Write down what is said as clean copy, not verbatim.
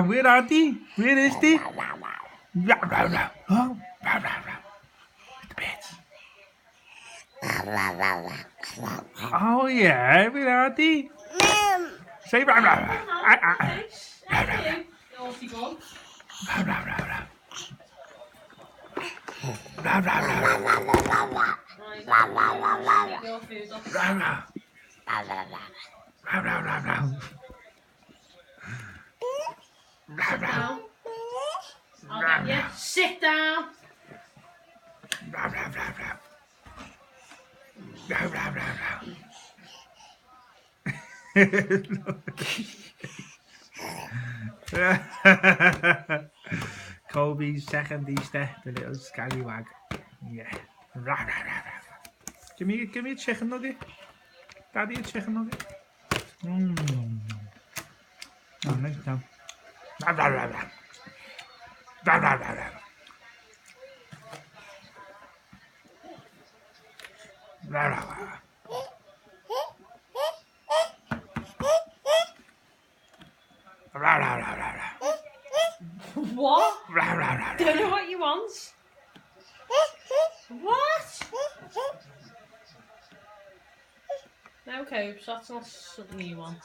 Where are they? Where is they? Oh, the beds. Oh yeah, where are they? Say Naughty gun. Right. Your food off. Sit down. I'll get you. Sit down. Kobe's second Easter, the little scallywag. Yeah. Give me a chicken nugget. Daddy, a chicken nugget. Oh, nice down. What? Don't know what you want. What? No, Cobes, that's not something you want.